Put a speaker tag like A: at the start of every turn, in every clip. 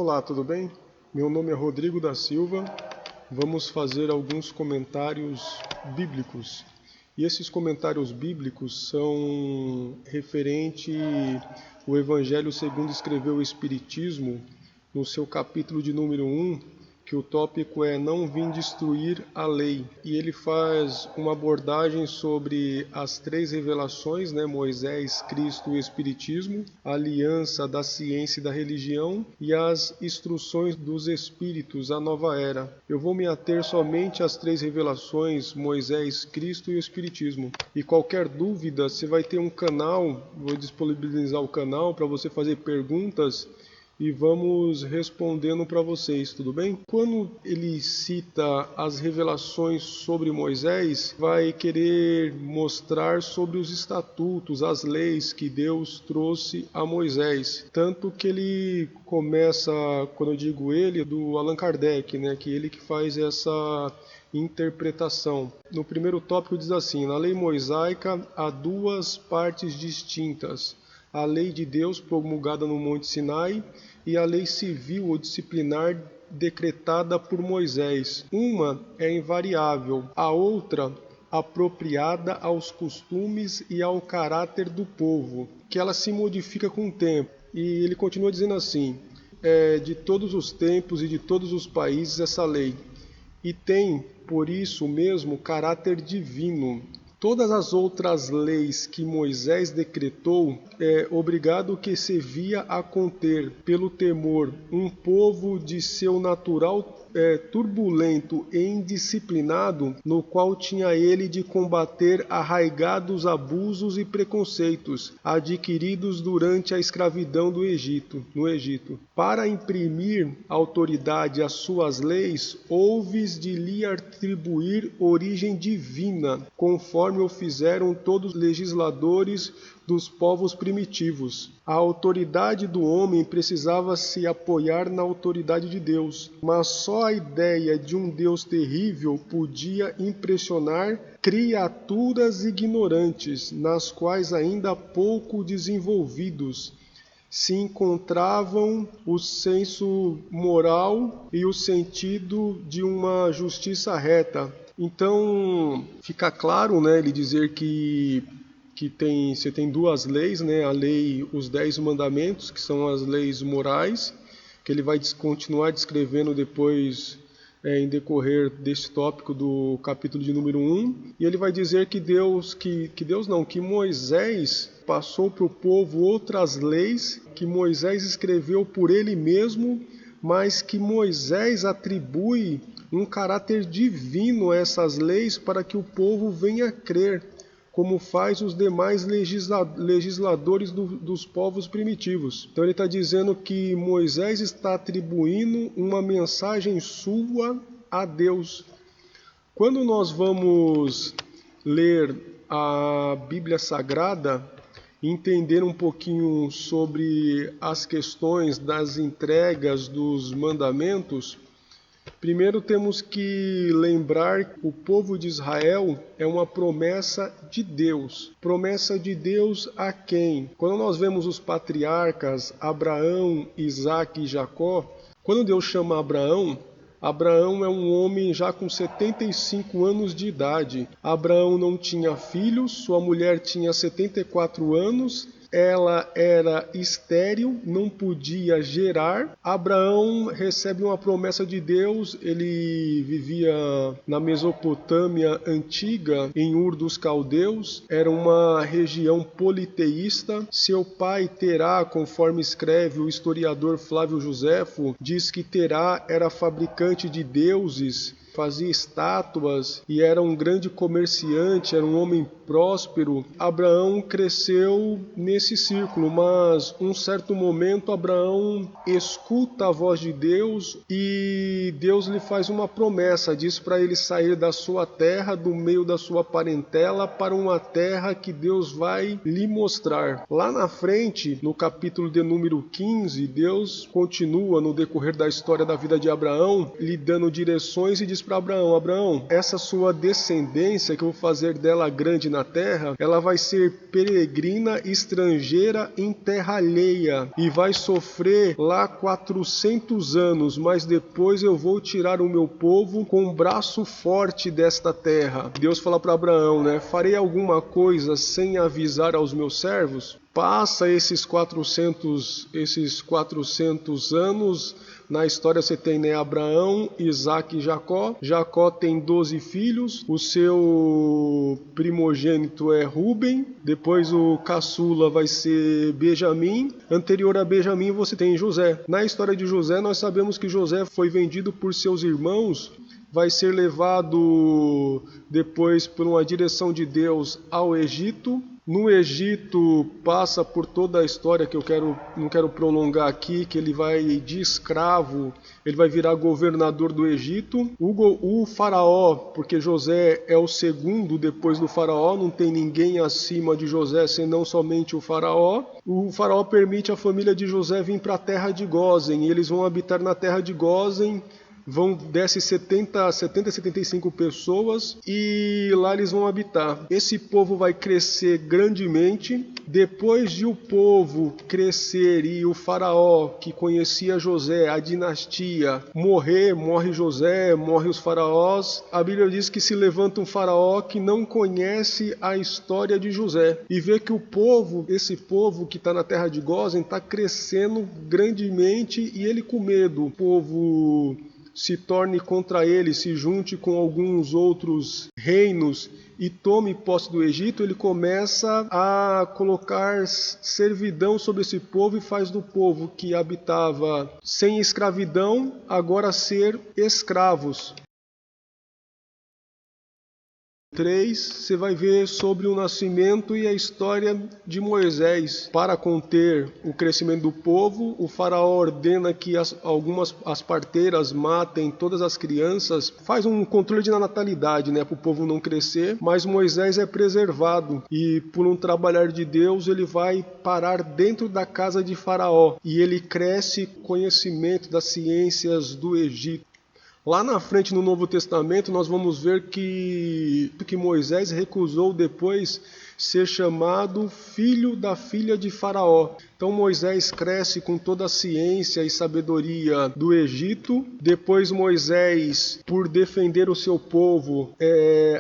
A: Olá, tudo bem? Meu nome é Rodrigo da Silva. Vamos fazer alguns comentários bíblicos. E esses comentários bíblicos são referente ao Evangelho segundo escreveu o Espiritismo, no seu capítulo de número 1, que o tópico é Não vim destruir a lei. E ele faz uma abordagem sobre as três revelações, Moisés, Cristo e Espiritismo, a aliança da ciência e da religião e as instruções dos espíritos, a nova era. Eu vou me ater somente às três revelações, Moisés, Cristo e o Espiritismo. E qualquer dúvida, você vai ter um canal, vou disponibilizar o canal para você fazer perguntas e vamos respondendo para vocês, tudo bem? Quando ele cita as revelações sobre Moisés, vai querer mostrar sobre os estatutos, as leis que Deus trouxe a Moisés. Tanto que ele começa, quando eu digo ele, do Allan Kardec, que ele que faz essa interpretação. No primeiro tópico diz assim: na lei mosaica há duas partes distintas: a lei de Deus promulgada no Monte Sinai e a lei civil ou disciplinar decretada por Moisés. Uma é invariável, a outra apropriada aos costumes e ao caráter do povo, que ela se modifica com o tempo. E ele continua dizendo assim: de todos os tempos e de todos os países essa lei, e tem, por isso mesmo, caráter divino. Todas as outras leis que Moisés decretou, obrigado que se via a conter, pelo temor, um povo de seu natural turbulento e indisciplinado, no qual tinha ele de combater arraigados abusos e preconceitos, adquiridos durante a escravidão no Egito. Para imprimir autoridade às suas leis, houves de lhe atribuir origem divina, conforme o fizeram todos os legisladores dos povos primitivos. A autoridade do homem precisava se apoiar na autoridade de Deus, mas só a ideia de um Deus terrível podia impressionar criaturas ignorantes, nas quais ainda pouco desenvolvidos se encontravam o senso moral e o sentido de uma justiça reta. Então, fica claro, ele dizer que você tem duas leis, a lei, os 10 mandamentos, que são as leis morais, que ele vai continuar descrevendo depois em decorrer desse tópico do capítulo de número 1, e ele vai dizer que que Moisés passou para o povo outras leis que Moisés escreveu por ele mesmo, mas que Moisés atribui um caráter divino a essas leis para que o povo venha a crer, como faz os demais legisladores dos povos primitivos. Então ele está dizendo que Moisés está atribuindo uma mensagem sua a Deus. Quando nós vamos ler a Bíblia Sagrada e entender um pouquinho sobre as questões das entregas dos mandamentos, primeiro temos que lembrar que o povo de Israel é uma promessa de Deus. Promessa de Deus a quem? Quando nós vemos os patriarcas Abraão, Isaque e Jacó, quando Deus chama Abraão é um homem já com 75 anos de idade. Abraão não tinha filhos, sua mulher tinha 74 anos, ela era estéril, não podia gerar. Abraão recebe uma promessa de Deus, ele vivia na Mesopotâmia antiga, em Ur dos Caldeus, era uma região politeísta. Seu pai Terá, conforme escreve o historiador Flávio Joséfo, diz que Terá era fabricante de deuses, fazia estátuas e era um grande comerciante, era um homem próspero. Abraão cresceu nesse círculo, mas um certo momento Abraão escuta a voz de Deus e Deus lhe faz uma promessa, diz para ele sair da sua terra, do meio da sua parentela, para uma terra que Deus vai lhe mostrar. Lá na frente, no capítulo de número 15, Deus continua no decorrer da história da vida de Abraão, lhe dando direções e diz para Abraão: Abraão, essa sua descendência que eu vou fazer dela grande na terra, ela vai ser peregrina, estrangeira em terra alheia e vai sofrer lá 400 anos, mas depois eu vou tirar o meu povo com um braço forte desta terra. Deus fala para Abraão, né? Farei alguma coisa sem avisar aos meus servos? Passa esses 400 anos, na história você tem, né, Abraão, Isaac e Jacó. Jacó tem 12 filhos, o seu primogênito é Ruben, depois o caçula vai ser Benjamim, anterior a Benjamim você tem José. Na história de José nós sabemos que José foi vendido por seus irmãos, vai ser levado depois por uma direção de Deus ao Egito. No Egito passa por toda a história que não quero prolongar aqui, que ele vai de escravo, ele vai virar governador do Egito. O faraó, porque José é o segundo depois do faraó, não tem ninguém acima de José senão somente o faraó. O faraó permite a família de José vir para a terra de Gósen, e eles vão habitar na terra de Gósen. Desce 75 pessoas e lá eles vão habitar. Esse povo vai crescer grandemente. Depois de o povo crescer e o faraó que conhecia José, a dinastia, morre José, morre os faraós, a Bíblia diz que se levanta um faraó que não conhece a história de José e vê que esse povo que está na terra de Gósen está crescendo grandemente e ele com medo. O povo se torne contra ele, se junte com alguns outros reinos e tome posse do Egito, ele começa a colocar servidão sobre esse povo e faz do povo que habitava sem escravidão agora ser escravos. 3, você vai ver sobre o nascimento e a história de Moisés. Para conter o crescimento do povo, o faraó ordena que as parteiras matem todas as crianças, faz um controle de natalidade, né, para o povo não crescer, mas Moisés é preservado e por um trabalhar de Deus ele vai parar dentro da casa de faraó e ele cresce conhecimento das ciências do Egito. Lá na frente, no Novo Testamento, nós vamos ver que Moisés recusou depois ser chamado filho da filha de Faraó. Então Moisés cresce com toda a ciência e sabedoria do Egito. Depois Moisés, por defender o seu povo,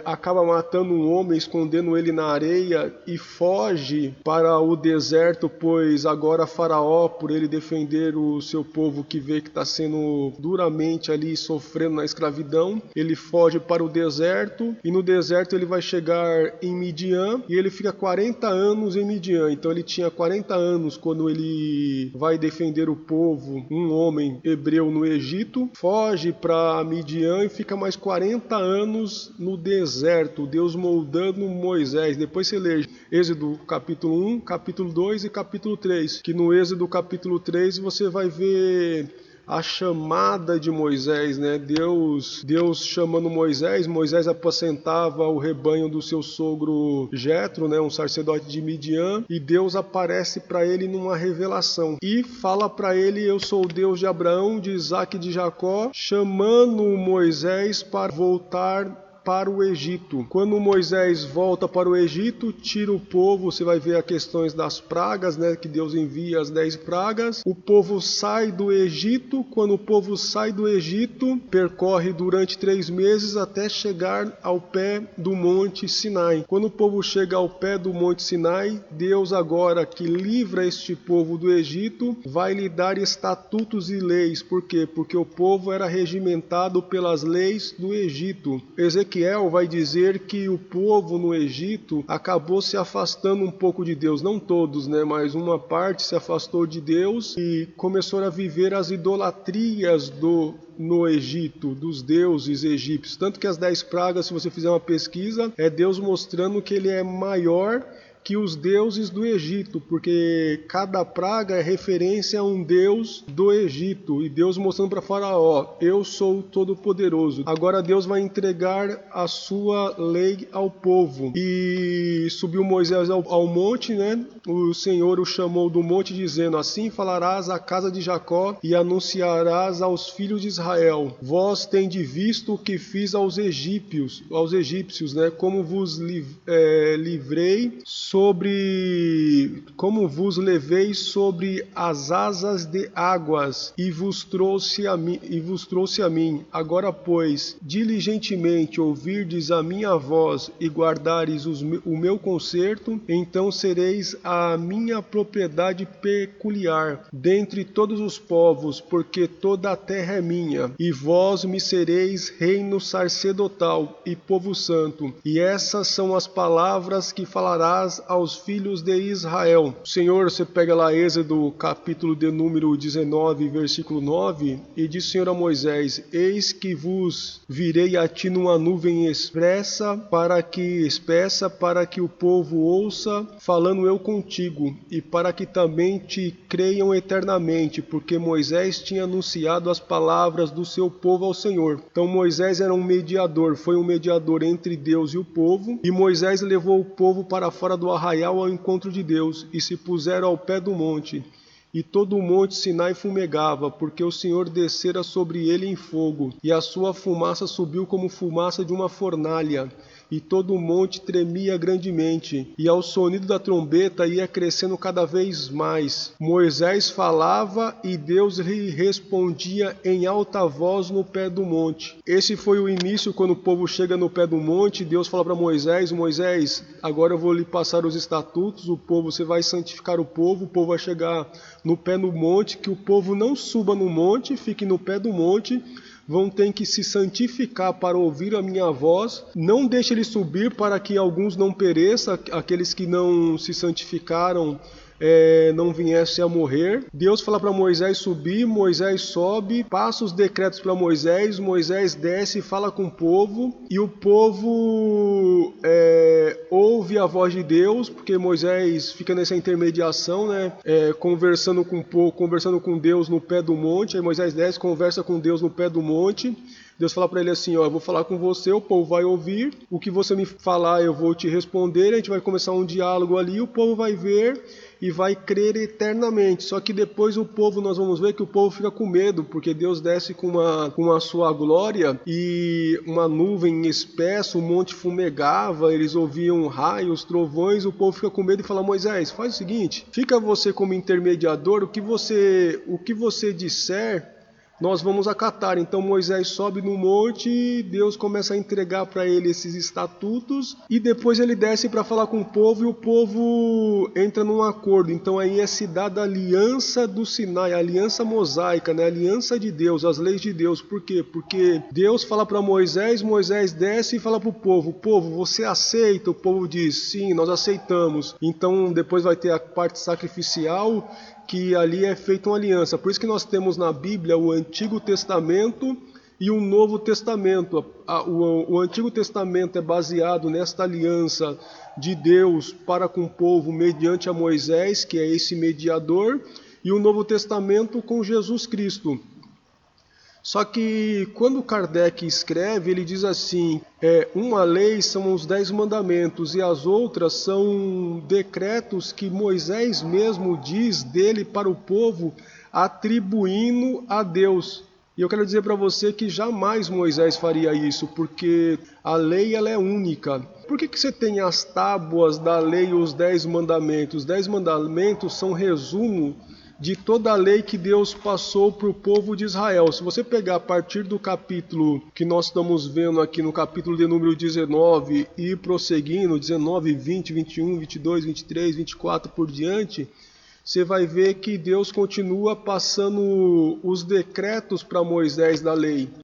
A: acaba matando um homem, escondendo ele na areia e foge para o deserto, pois agora Faraó, por ele defender o seu povo que vê que está sendo duramente ali sofrendo na escravidão, ele foge para o deserto e no deserto ele vai chegar em Midian e ele fica 40 anos em Midian. Então ele tinha 40 anos quando ele vai defender o povo, um homem hebreu no Egito, foge para Midian e fica mais 40 anos no deserto, Deus moldando Moisés. Depois você lê Êxodo capítulo 1, capítulo 2 e capítulo 3, que no Êxodo capítulo 3 você vai ver a chamada de Moisés, né? Deus chamando Moisés apacentava o rebanho do seu sogro Jetro, né? Um sacerdote de Midian, e Deus aparece para ele numa revelação e fala para ele: eu sou o Deus de Abraão, de Isaac e de Jacó, chamando Moisés para voltar para o Egito. Quando Moisés volta para o Egito, tira o povo, você vai ver as questões das pragas, né, que Deus envia as 10 pragas. O povo sai do Egito. Quando o povo sai do Egito, percorre durante 3 meses até chegar ao pé do Monte Sinai. Quando o povo chega ao pé do Monte Sinai, Deus agora que livra este povo do Egito, vai lhe dar estatutos e leis. Por quê? Porque o povo era regimentado pelas leis do Egito. Ezequiel vai dizer que o povo no Egito acabou se afastando um pouco de Deus, não todos, né, mas uma parte se afastou de Deus e começou a viver as idolatrias no Egito, dos deuses egípcios. Tanto que as 10 pragas, se você fizer uma pesquisa, é Deus mostrando que ele é maior que os deuses do Egito, porque cada praga é referência a um deus do Egito, e Deus mostrando para Faraó: eu sou o Todo-Poderoso. Agora Deus vai entregar a sua lei ao povo. E subiu Moisés ao monte, né? O Senhor o chamou do monte, dizendo: assim falarás à casa de Jacó e anunciarás aos filhos de Israel: vós tendes visto o que fiz aos egípcios, né? Como vos levei sobre as asas de águas e vos trouxe a mim. Agora, pois, diligentemente ouvirdes a minha voz e guardares o meu concerto, então sereis a minha propriedade peculiar dentre todos os povos, porque toda a terra é minha, e vós me sereis reino sacerdotal e povo santo. E essas são as palavras que falarás aos filhos de Israel. Senhor, você pega lá Êxodo, capítulo de número 19, versículo 9, e diz o Senhor a Moisés: eis que vos virei a ti numa nuvem espessa para que o povo ouça, falando eu contigo, e para que também te creiam eternamente, porque Moisés tinha anunciado as palavras do seu povo ao Senhor. Então Moisés era um mediador, foi um mediador entre Deus e o povo, e Moisés levou o povo para fora do arraial ao encontro de Deus, e se puseram ao pé do monte. E todo o monte Sinai fumegava, porque o Senhor descera sobre ele em fogo, e a sua fumaça subiu como fumaça de uma fornalha. E todo o monte tremia grandemente, e ao sonido da trombeta ia crescendo cada vez mais. Moisés falava e Deus lhe respondia em alta voz no pé do monte. Esse foi o início, quando o povo chega no pé do monte. Deus fala para Moisés: Moisés, agora eu vou lhe passar os estatutos, você vai santificar o povo vai chegar no pé do monte, que o povo não suba no monte, fique no pé do monte, vão ter que se santificar para ouvir a minha voz. Não deixe ele subir para que alguns não pereçam, aqueles que não se santificaram não viessem a morrer. Deus fala para Moisés subir, Moisés sobe, passa os decretos para Moisés, Moisés desce e fala com o povo, e o povo ouve a voz de Deus, porque Moisés fica nessa intermediação, né? Conversando com Deus no pé do monte. Aí Moisés desce, conversa com Deus no pé do monte. Deus fala para ele assim: eu vou falar com você, o povo vai ouvir, o que você me falar eu vou te responder, a gente vai começar um diálogo ali, o povo vai ver e vai crer eternamente. Só que depois nós vamos ver que o povo fica com medo, porque Deus desce com a sua glória, e uma nuvem espessa, o monte fumegava, eles ouviam raios, trovões, o povo fica com medo e fala: Moisés, faz o seguinte, fica você como intermediador, o que você disser, nós vamos acatar. Então Moisés sobe no monte, Deus começa a entregar para ele esses estatutos, e depois ele desce para falar com o povo, e o povo entra num acordo. Então aí é se dada a aliança do Sinai, a aliança mosaica, né? A aliança de Deus, as leis de Deus. Por quê? Porque Deus fala para Moisés, Moisés desce e fala para o povo: você aceita? O povo diz: sim, nós aceitamos. Então depois vai ter a parte sacrificial, que ali é feita uma aliança. Por isso que nós temos na Bíblia o Antigo Testamento e o Novo Testamento. O Antigo Testamento é baseado nesta aliança de Deus para com o povo mediante a Moisés, que é esse mediador, e o Novo Testamento com Jesus Cristo. Só que quando Kardec escreve, ele diz assim: uma lei são os 10 mandamentos, e as outras são decretos que Moisés mesmo diz dele para o povo, atribuindo a Deus. E eu quero dizer para você que jamais Moisés faria isso, porque a lei ela é única. Por que você tem as tábuas da lei, os 10 mandamentos? Os 10 mandamentos são resumo de toda a lei que Deus passou para o povo de Israel. Se você pegar a partir do capítulo que nós estamos vendo aqui, no capítulo de número 19, e prosseguindo, 19, 20, 21, 22, 23, 24 por diante, você vai ver que Deus continua passando os decretos para Moisés da lei.